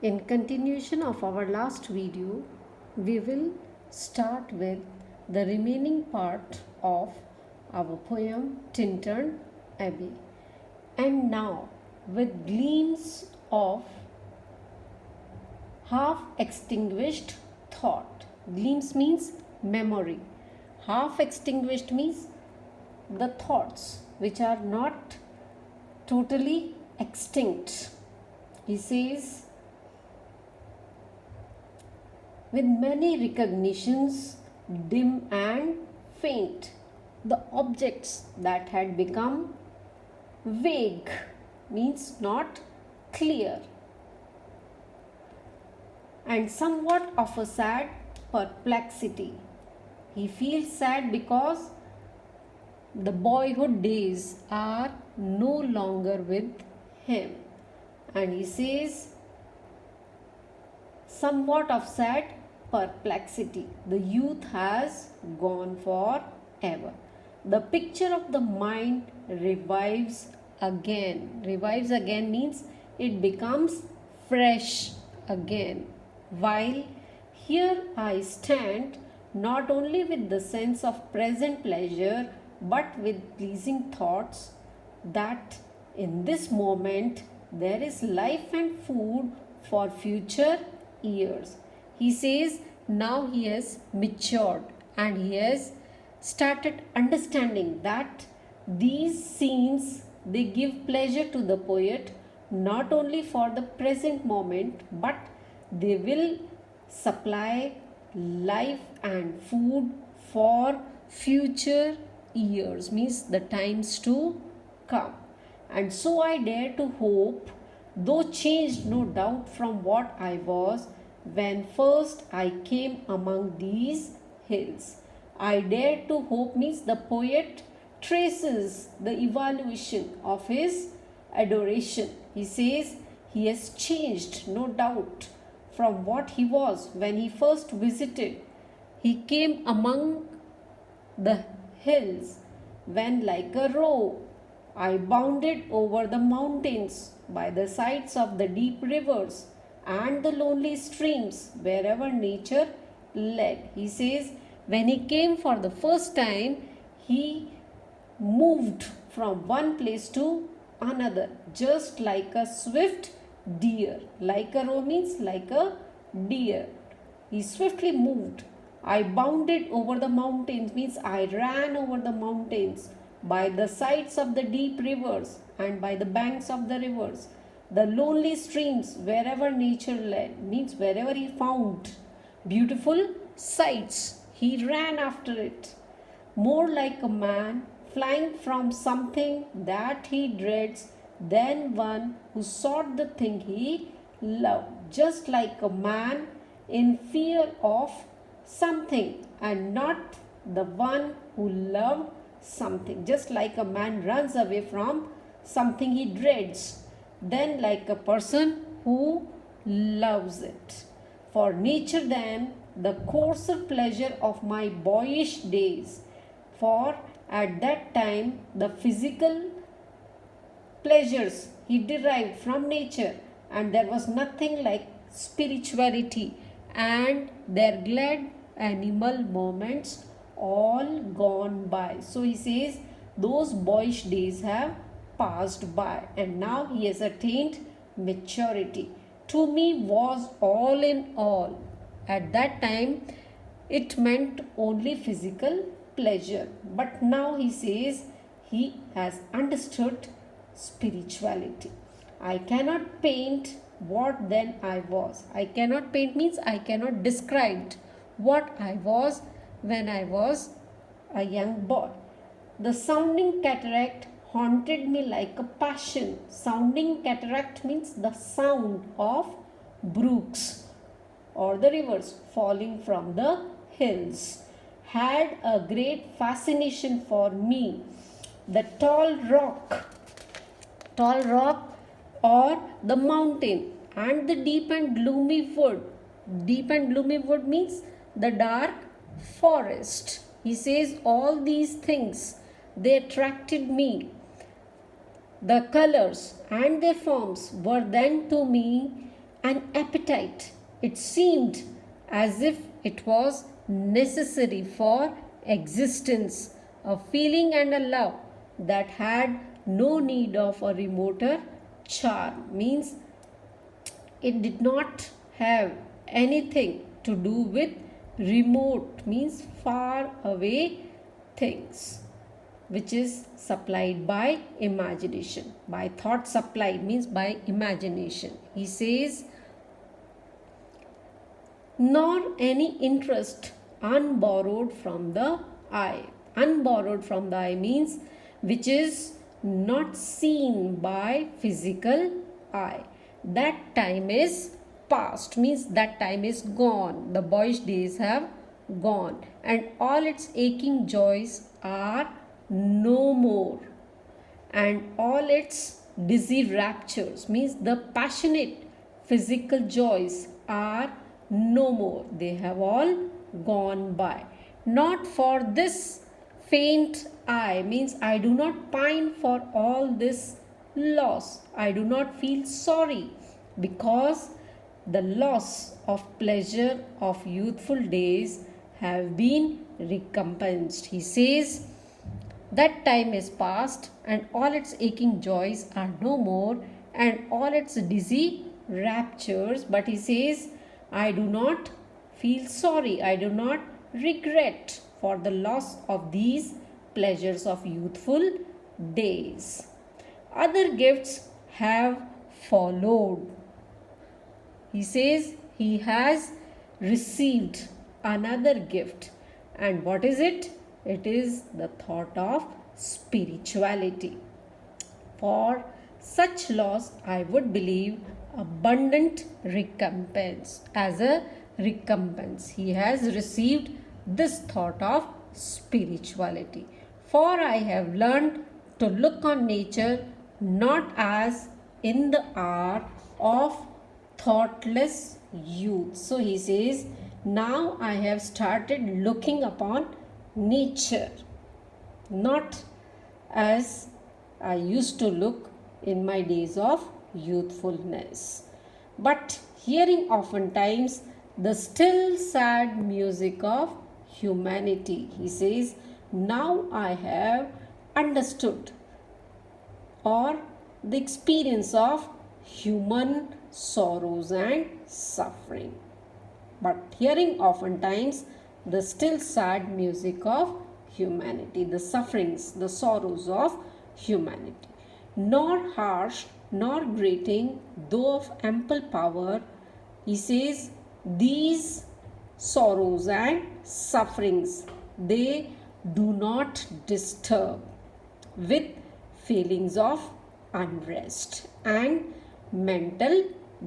In continuation of our last video, we will start with the remaining part of our poem Tintern Abbey. And now, with gleams of half extinguished thought. Gleams means memory. Half extinguished means the thoughts which are not totally extinct. He says, with many recognitions, dim and faint, the objects that had become vague means not clear, and somewhat of a sad perplexity. He feels sad because the boyhood days are no longer with him, and he says, somewhat of sad perplexity. The youth has gone forever. The picture of the mind revives again. Revives again means it becomes fresh again. While here I stand, not only with the sense of present pleasure, but with pleasing thoughts that in this moment there is life and food for future years. He says now he has matured and he has started understanding that these scenes, they give pleasure to the poet not only for the present moment, but they will supply life and food for future years, means the times to come. And so I dare to hope, though changed no doubt from what I was when first I came among these hills. I dare to hope means the poet traces the evaluation of his adoration. He says he has changed no doubt from what he was when he first visited. He came among the hills when, like a roe, I bounded over the mountains by the sides of the deep rivers and the lonely streams wherever nature led. He says when he came for the first time, he moved from one place to another just like a swift deer. Like a roe means like a deer. He swiftly moved. I bounded over the mountains means I ran over the mountains by the sides of the deep rivers and by the banks of the rivers. The lonely streams wherever nature led means wherever he found beautiful sights, he ran after it. More like a man flying from something that he dreads than one who sought the thing he loved. Just like a man in fear of something and not the one who loved something. Just like a man runs away from something he dreads, then like a person who loves it. For nature then the coarser pleasure of my boyish days, for at that time the physical pleasures he derived from nature, and there was nothing like spirituality, and their glad animal moments all gone by. So he says those boyish days have passed by and now he has attained maturity. To me was all in all. At that time it meant only physical pleasure, but now he says he has understood spirituality. I cannot paint what then I was. I cannot paint means I cannot describe what I was when I was a young boy. The sounding cataract haunted me like a passion. Sounding cataract means the sound of brooks or the rivers falling from the hills had a great fascination for me. The tall rock or the mountain and the deep and gloomy wood. Deep and gloomy wood means the dark forest. He says all these things, they attracted me. The colors and their forms were then to me an appetite. It seemed as if it was necessary for existence, a feeling and a love that had no need of a remoter charm. Means it did not have anything to do with remote, means far away things, which is supplied by imagination. By thought supplied means by imagination. He says, nor any interest unborrowed from the eye. Unborrowed from the eye means which is not seen by physical eye. That time is past, means that time is gone. The boyish days have gone, and all its aching joys are no more, and all its dizzy raptures, means the passionate physical joys are no more. They have all gone by. Not for this faint eye, means I do not pine for all this loss. I do not feel sorry because the loss of pleasure of youthful days have been recompensed. He says that time is past, and all its aching joys are no more, and all its dizzy raptures. But he says, I do not feel sorry, I do not regret for the loss of these pleasures of youthful days. Other gifts have followed. He says he has received another gift. And what is it? It is the thought of spirituality. For such loss, I would believe abundant recompense. As a recompense, he has received this thought of spirituality. For I have learned to look on nature not as in the hour of thoughtless youth. So he says, now I have started looking upon nature not as I used to look in my days of youthfulness, but hearing oftentimes the still sad music of humanity. He says, now I have understood or the experience of human sorrows and suffering, but hearing oftentimes the still sad music of humanity, the sufferings, the sorrows of humanity. Nor harsh, nor grating, though of ample power, he says, these sorrows and sufferings, they do not disturb with feelings of unrest and mental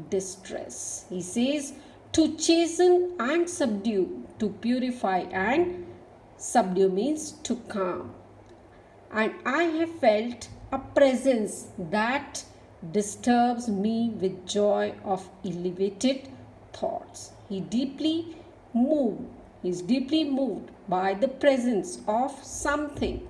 distress. He says, to chasten and subdue, to purify and subdue means to calm. And I have felt a presence that disturbs me with joy of elevated thoughts. He is deeply moved by the presence of something,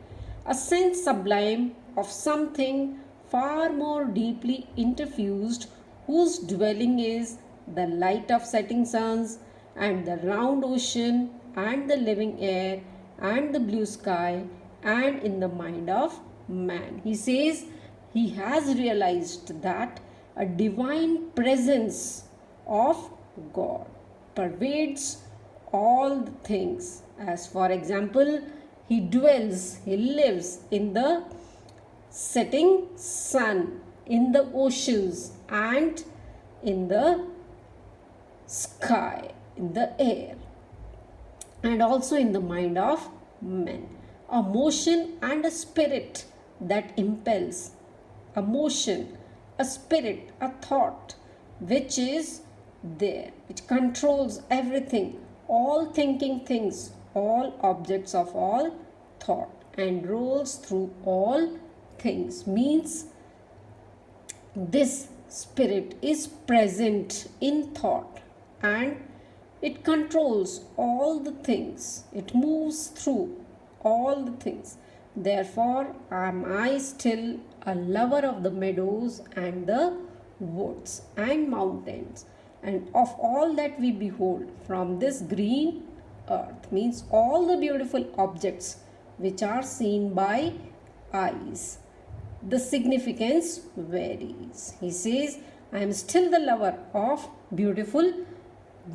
a sense sublime of something far more deeply interfused, whose dwelling is the light of setting suns and the round ocean and the living air and the blue sky and in the mind of man. He says he has realized that a divine presence of God pervades all the things. As for example, he lives in the setting sun, in the oceans and in the sky, in the air, and also in the mind of men. A motion and a spirit that impels, a motion, a spirit, a thought which is there, which controls everything, all thinking things, all objects of all thought, and rolls through all things, means this spirit is present in thought and it controls all the things, it moves through all the things. Therefore am I still a lover of the meadows and the woods and mountains, and of all that we behold from this green earth, means all the beautiful objects which are seen by eyes, the significance varies. He says, I am still the lover of beautiful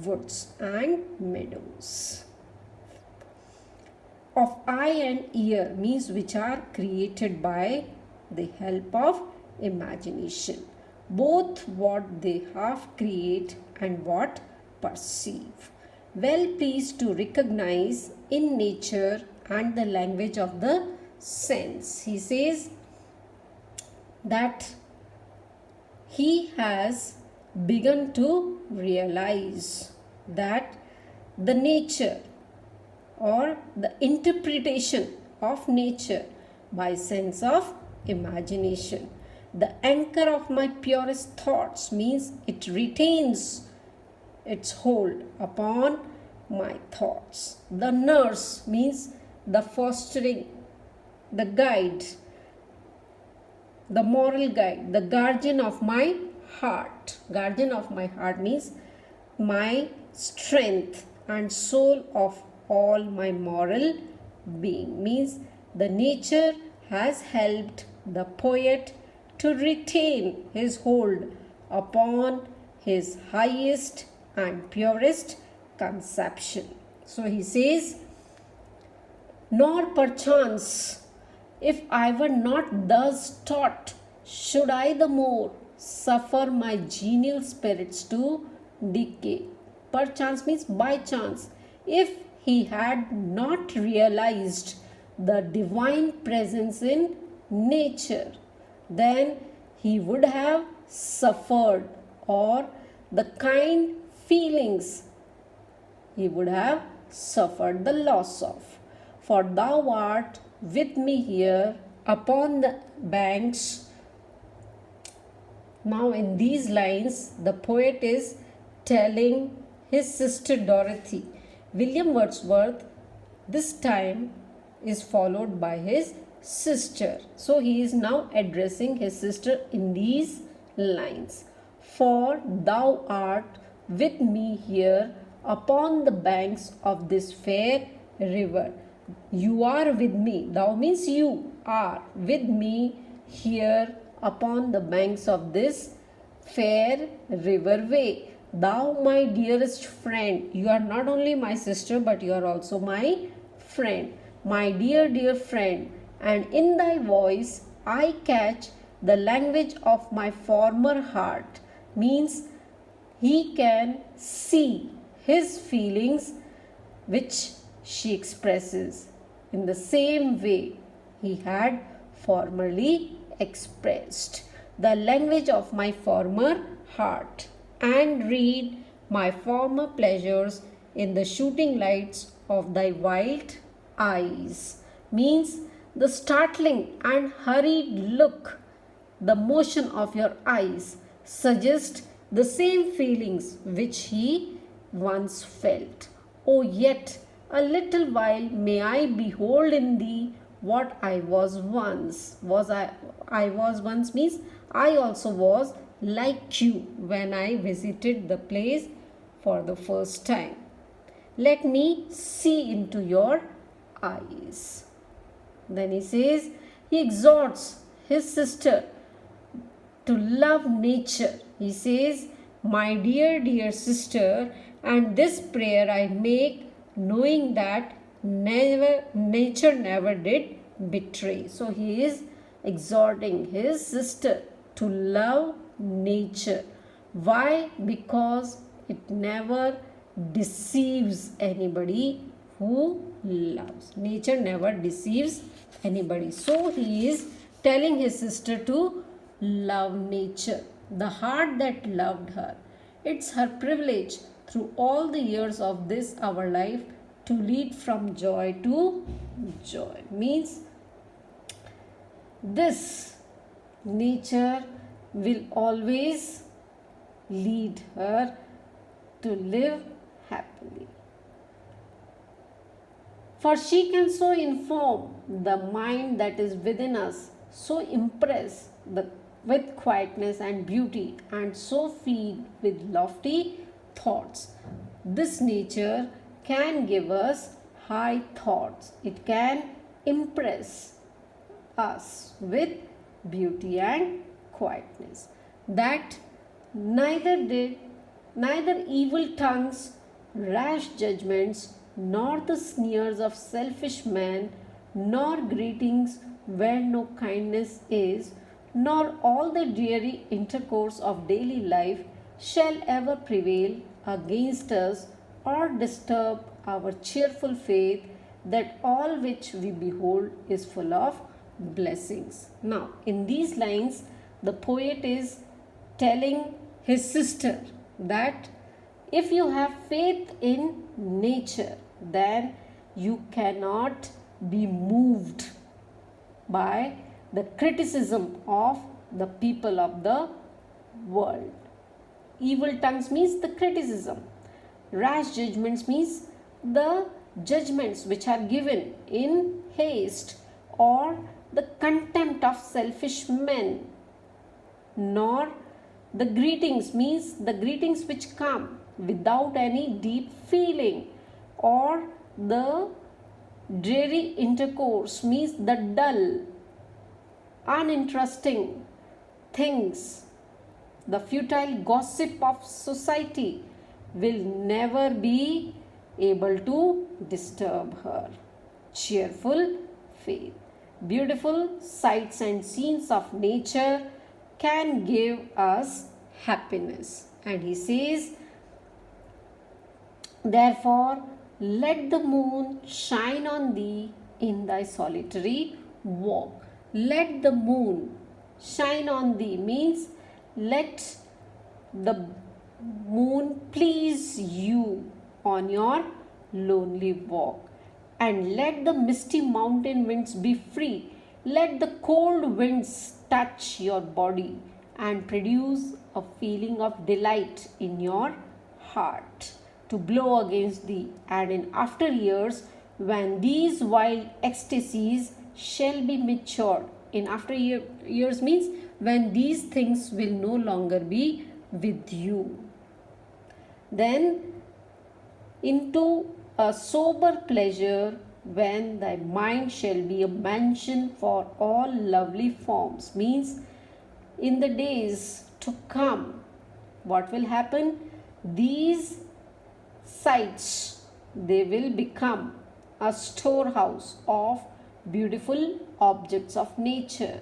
woods and meadows. Of eye and ear means which are created by the help of imagination, both what they half create and what perceive. Well pleased to recognize in nature and the language of the sense. He says that he has begun to realize that the nature or the interpretation of nature by sense of imagination. The anchor of my purest thoughts means it retains its hold upon my thoughts. The nurse means the fostering, the guide, the moral guide, the guardian of my heart. Guardian of my heart means my strength and soul of all my moral being, means the nature has helped the poet to retain his hold upon his highest and purest conception. So he says, nor perchance, if I were not thus taught, should I the more suffer my genial spirits to decay. Perchance means by chance. If he had not realized the divine presence in nature, then he would have suffered, or the kind feelings he would have suffered the loss of. For thou art with me here upon the banks. Now in these lines, the poet is telling his sister Dorothy. William Wordsworth this time is followed by his sister. So he is now addressing his sister in these lines. For thou art with me here upon the banks of this fair river. You are with me. Thou means you are with me here upon the banks of this fair river way. Thou, my dearest friend, you are not only my sister, but you are also my friend, my dear, dear friend. And in thy voice I catch the language of my former heart. Means he can see his feelings which she expresses in the same way he had formerly expressed. The language of my former heart, and read my former pleasures in the shooting lights of thy wild eyes. Means the startling and hurried look, the motion of your eyes suggest the same feelings which he once felt. Oh, yet a little while may I behold in thee what I was once. I was once means I also was like you when I visited the place for the first time. Let me see into your eyes. Then he says, he exhorts his sister to love nature. He says, my dear, dear sister, and this prayer I make knowing that nature never did betray. So he is exhorting his sister to love nature. Why? Because it never deceives anybody who loves. Nature never deceives anybody. So he is telling his sister to love nature. The heart that loved her. It's her privilege through all the years of this our life to lead from joy to joy. Means this nature will always lead her to live happily. For she can so inform the mind that is within us, so impress the with quietness and beauty, and so feed with lofty thoughts. This nature can give us high thoughts. It can impress us with beauty and quietness. That neither evil tongues, rash judgments, nor the sneers of selfish men, nor greetings where no kindness is, nor all the dreary intercourse of daily life shall ever prevail against us or disturb our cheerful faith that all which we behold is full of blessings. Now, in these lines, the poet is telling his sister that if you have faith in nature, then you cannot be moved by the criticism of the people of the world. Evil tongues means the criticism. Rash judgments means the judgments which are given in haste, or the contempt of selfish men. Nor the greetings means the greetings which come without any deep feeling, or the dreary intercourse means the dull, uninteresting things. The futile gossip of society will never be able to disturb her cheerful faith. Beautiful sights and scenes of nature can give us happiness. And he says, therefore, let the moon shine on thee in thy solitary walk. Let the moon shine on thee means let the moon please you on your lonely walk. And let the misty mountain winds be free. Let the cold winds touch your body and produce a feeling of delight in your heart to blow against thee. And in after years, when these wild ecstasies shall be matured, in after years means when these things will no longer be with you, then into a sober pleasure, when thy mind shall be a mansion for all lovely forms, means in the days to come, what will happen? These sights, they will become a storehouse of beautiful objects of nature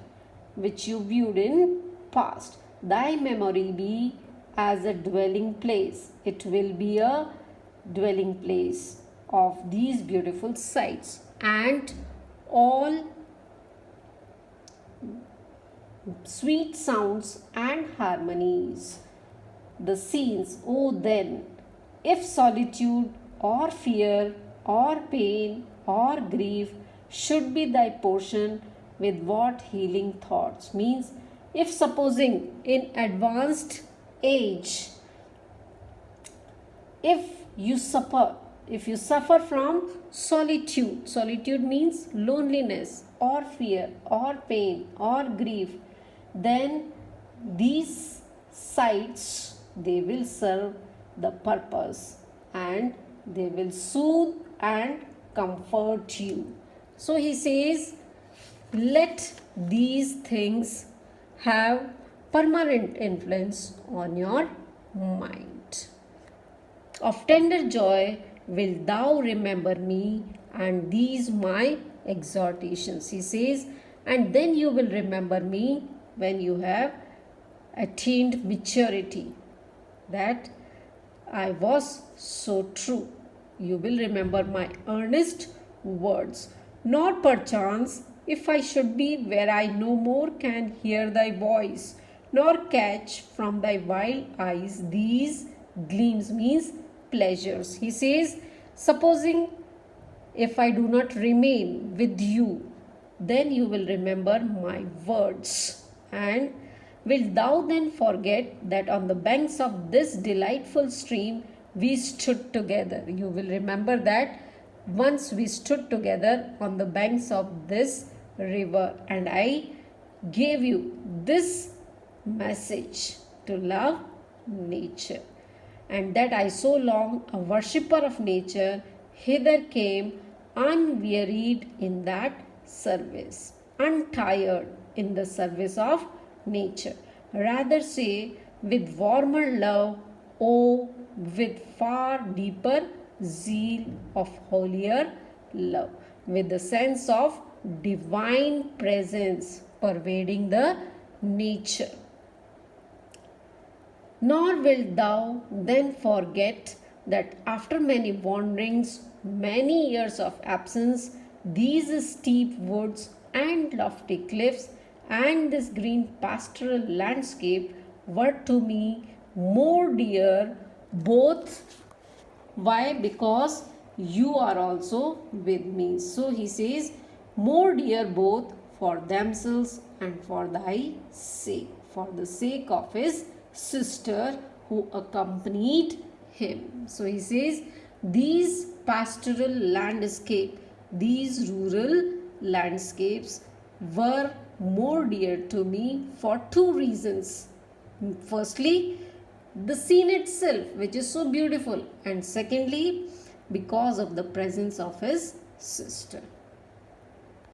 which you viewed in past. Thy memory be as a dwelling place. It will be a dwelling place of these beautiful sights and all sweet sounds and harmonies. The scenes, oh then, if solitude or fear or pain or grief should be thy portion, with what healing thoughts, means if supposing in advanced age, if you suffer from solitude means loneliness or fear or pain or grief, then these sights, they will serve the purpose and they will soothe and comfort you. So he says, let these things have permanent influence on your mind. Of tender joy will thou remember me and these my exhortations. He says, and then you will remember me when you have attained maturity, that I was so true. You will remember my earnest words. Nor perchance, if I should be where I no more can hear thy voice, nor catch from thy wild eyes these gleams, means pleasures. He says, supposing if I do not remain with you, then you will remember my words. And wilt thou then forget that on the banks of this delightful stream we stood together? You will remember that once we stood together on the banks of this river, and I gave you this message to love nature. And that I so long a worshipper of nature hither came unwearied in that service, untired in the service of nature. Rather say, with warmer love, oh, with far deeper zeal of holier love, with the sense of divine presence pervading the nature. Nor wilt thou then forget that after many wanderings, many years of absence, these steep woods and lofty cliffs and this green pastoral landscape were to me more dear both. Why? Because you are also with me. So he says, more dear both for themselves and for thy sake, for the sake of his sister who accompanied him. So he says, these pastoral landscape, these rural landscapes were more dear to me for two reasons. Firstly, the scene itself, which is so beautiful, and secondly, because of the presence of his sister.